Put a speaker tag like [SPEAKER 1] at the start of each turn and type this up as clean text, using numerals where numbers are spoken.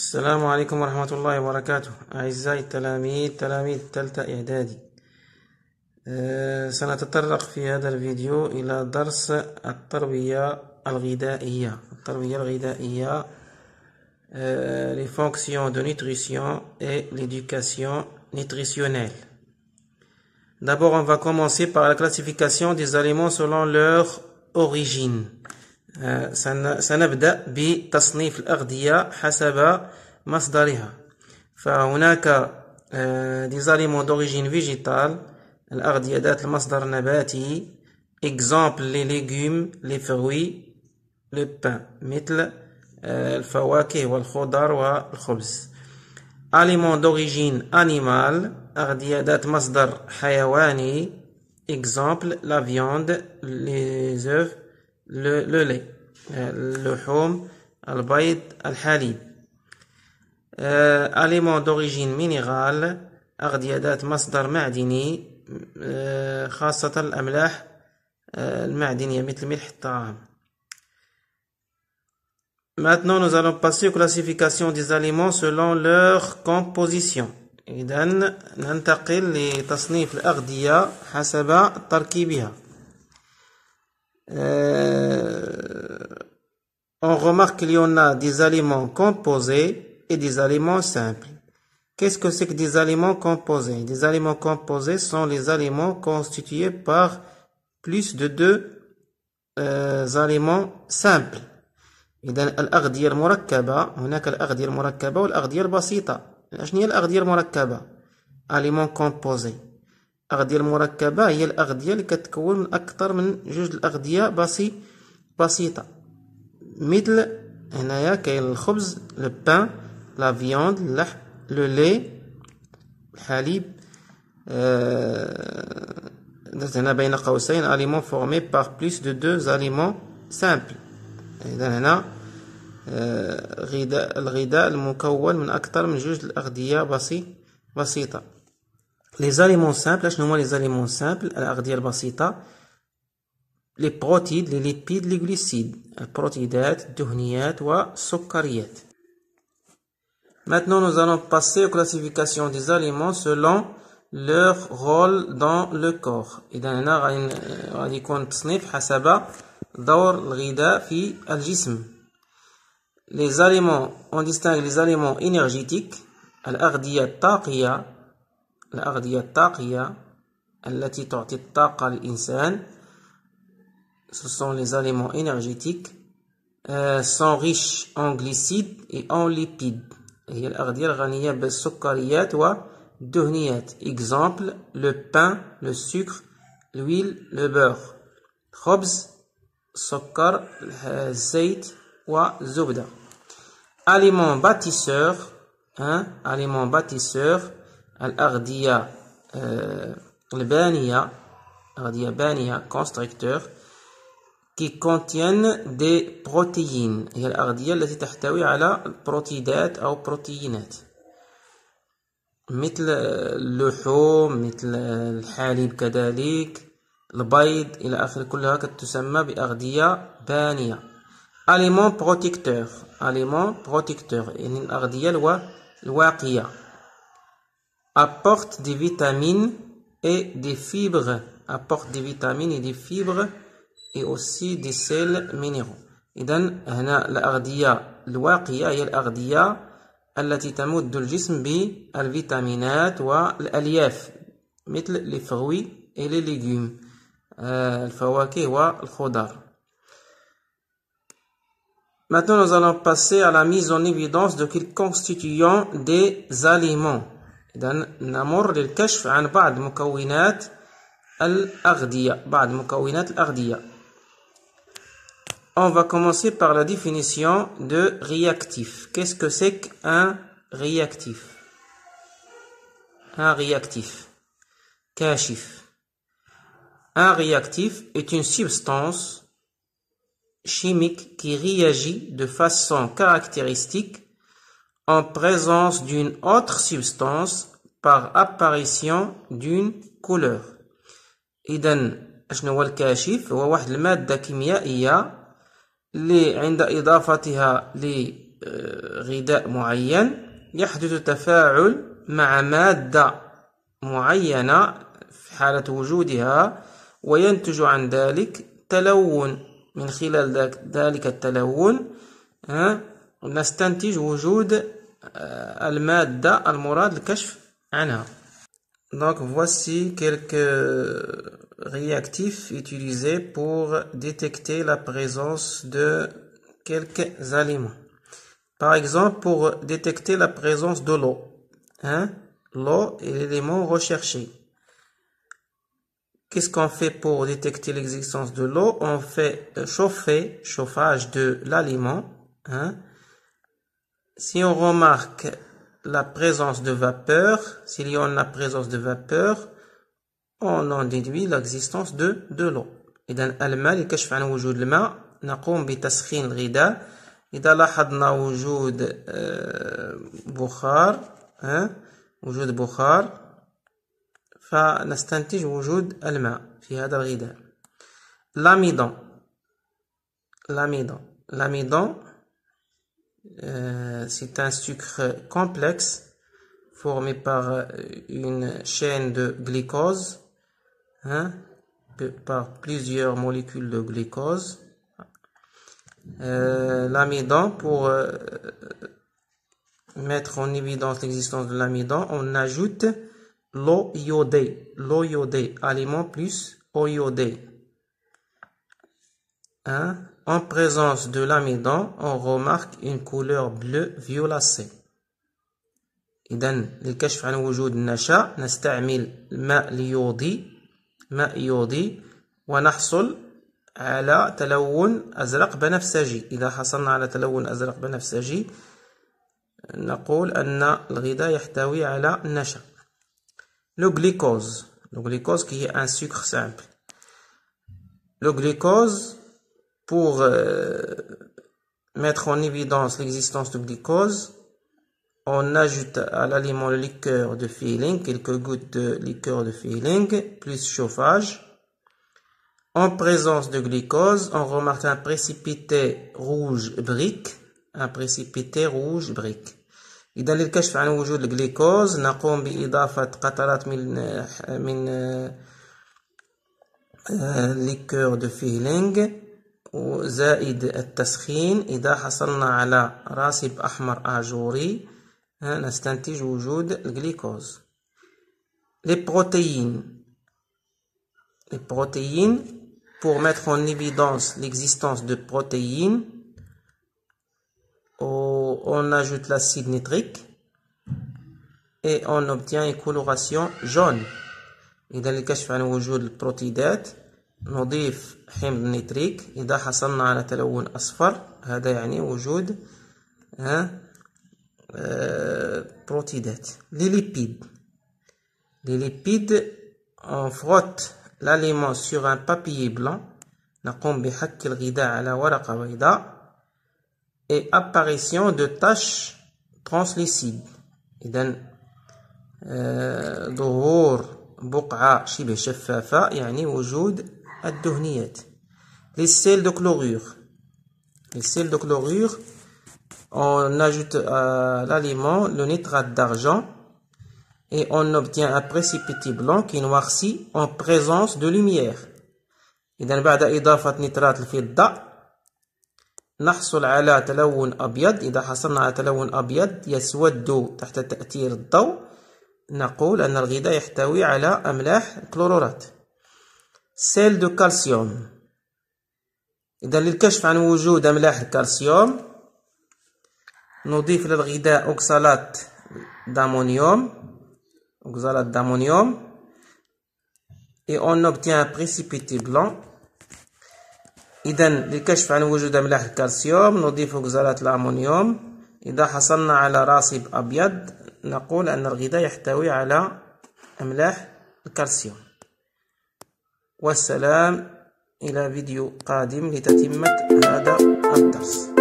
[SPEAKER 1] السلام عليكم ورحمة الله وبركاته. أعزائي تلاميذ تالتة إعدادي. سنتطرق في هذا الفيديو إلى درس التربية الغذائية. Les fonctions de nutrition et l'éducation nutritionnelle. D'abord, on va commencer par la classification des aliments selon leur origine. سنبدأ بتصنيف الأغذية حسب مصدرها. فهناك des aliments d'origine végétale، الأغذية ذات المصدر النباتي. exemple les légumes، les fruits، le pain، مثل الفواكه والخضر والخبز. aliments d'origine animale، أغذية ذات مصدر حيواني. exemple la viande، les œufs، le lait، اللحوم، البيض، الحليب. aliments d'origine minérale، أغذية ذات مصدر معدني، خاصة الأملاح المعدنية مثل ملح الطعام. Maintenant, nous allons passer aux classifications des aliments selon leur composition. إذن ننتقل لتصنيف الأغذية حسب تركيبها. On remarque qu'il y en a des aliments composés et des aliments simples. Qu'est-ce que c'est que des aliments composés? Des aliments composés sont les aliments constitués par plus de deux aliments simples. إذن الأغذية المركبة، هناك الأغذية المركبة والأغذية البسيطة. شنو هي الأغذية المركبة؟ aliments composés. الأغذية المركبة هي الأغذية اللي كتكون من أكثر من جوج الأغذية بسيطة. مثل هنايا كاين الخبز، le pain، la viande، اللحم، le lait، الحليب. درت هنا بين قوسين aliments formés par plus de deux aliments simples. إذا هنا الغذاء المكون من أكثر من جوج الأغذية بسيطة. les aliments simples، شنو هما les aliments simples؟ الأغذية البسيطة. les protéines، les lipides، les glucides، البروتيدات، الدهنيات والسكريات. Maintenant, nous allons passer aux classifications des aliments selon leur rôle dans le corps. إذا هنا غادي يكون تصنيف حسب دور الغذاء في الجسم. les aliments، on distingue les aliments énergétiques، الأغذية الطاقية التي تعطي الطاقة للإنسان. Ce sont les aliments énergétiques. Sont riches en glucides et en lipides. هي الأغذية الغنية بالسكريات والدهنيات. exemple le pain، le sucre، l'huile، le beurre. خبز، سكر، الزيت والزبدة. aliments bâtisseurs، aliments bâtisseurs، الأغذية البانية، أغذية بانية constructeurs، qui contiennent des protéines. هي الأغذية التي تحتوي على البروتيدات أو بروتينات، مثل اللحوم، مثل الحليب، كذلك البيض إلى آخره. كلها تسمى بأغذية بانية. aliments protecteurs، يعني الأغذية الواقية. apporte des vitamines et des fibres، et aussi des sels minéraux. إذن هنا الأغذية الواقية هي الأغذية التي تمد الجسم بالفيتامينات والألياف، مثل les fruits et les légumes، الفواكه والخضر. Maintenant, nous allons passer à la mise en évidence de quelques constituants des aliments. إذن نمر للكشف عن بعض مكونات الأغذية، On va commencer par la définition de réactif. Qu'est-ce que c'est qu'un réactif? Un réactif. كاشف. Un réactif est une substance chimique qui réagit de façon caractéristique en présence d'une autre substance par apparition d'une couleur. إذن شنو هو الكاشف؟ هو واحد المادة كيميائية اللي عند إضافتها غذاء معين يحدث تفاعل مع مادة معينة في حالة وجودها، وينتج عن ذلك تلون. من خلال ذلك التلون نستنتج وجود المادة المراد الكشف عنها. Donc voici quelques réactifs utilisés pour détecter la présence de quelques aliments. Par exemple, pour détecter la présence de l'eau. L'eau est l'élément recherché. Qu'est-ce qu'on fait pour détecter l'existence de l'eau? On fait chauffage de l'aliment. Si on remarque la présence de vapeur, s'il y a la présence de vapeur, on en déduit l'existence de l'eau. إذا الماء للكشف عن وجود الماء نقوم بتسخين الغذاء. إذا لاحظنا وجود بخار فنستنتج وجود الماء في هذا الغذاء. L'amidon, c'est un sucre complexe formé par une chaîne de glucose, par plusieurs molécules de glucose. L'amidon, pour mettre en évidence l'existence de l'amidon, on ajoute l'eau iodée, aliment plus eau iodée. En présence de l'amidon, on remarque une couleur bleu violacée. إذا للكشف عن وجود النشا نستعمل ماء يودي ونحصل على تلون أزرق بنفسجي. إذا حصلنا على تلون أزرق بنفسجي نقول أن الغذاء يحتوي على النشا. Le glucose qui est un sucre simple. Le glucose, pour mettre en évidence l'existence du glucose, on ajoute à l'aliment le liqueur de Feeling, quelques gouttes de liqueur de Feeling, plus chauffage. En présence de glucose, on remarque un précipité rouge brique. إذا للكشف عن وجود الجليكوز نقوم بإضافة قطرات من liqueur de Feeling وزائد التسخين. إذا حصلنا على راسب أحمر آجوري نستنتج وجود الجليكوز. Les protéines, pour mettre en évidence l'existence de protéines, on ajoute l'acide nitrique et on obtient une coloration jaune. إذا للكشف عن وجود البروتيدات نضيف حمض نيتريك. إذا حصلنا على تلون أصفر هذا يعني وجود بروتيدات. Les lipides, on frotte l'aliment sur un papier blanc. نقوم بحك الغذاء على ورقة بيضاء et apparition de taches translucides. إذا ظهور بقعة شبه شفافة يعني وجود الدهنيات. Les sels de chlorure, on ajoute à l'aliment le nitrate d'argent et on obtient un précipité blanc qui noircit en présence de lumière. إذا بعد إضافة نترات الفضة نحصل على تلون أبيض. إذا حصلنا على تلون أبيض يسود تحت تأثير الضوء نقول أن الغذاء يحتوي على أملاح كلورورات. سيل دو كالسيوم. إذا للكشف عن وجود أملاح الكالسيوم نضيف للغذاء أوكسالات d'amonium et on obtient un précipité blanc. إذا للكشف عن وجود أملاح الكالسيوم نضيف أوكسالات الأمونيوم. إذا حصلنا على راسب أبيض نقول أن الغذاء يحتوي على أملاح الكالسيوم. والسلام إلى فيديو قادم لتتمة هذا الدرس.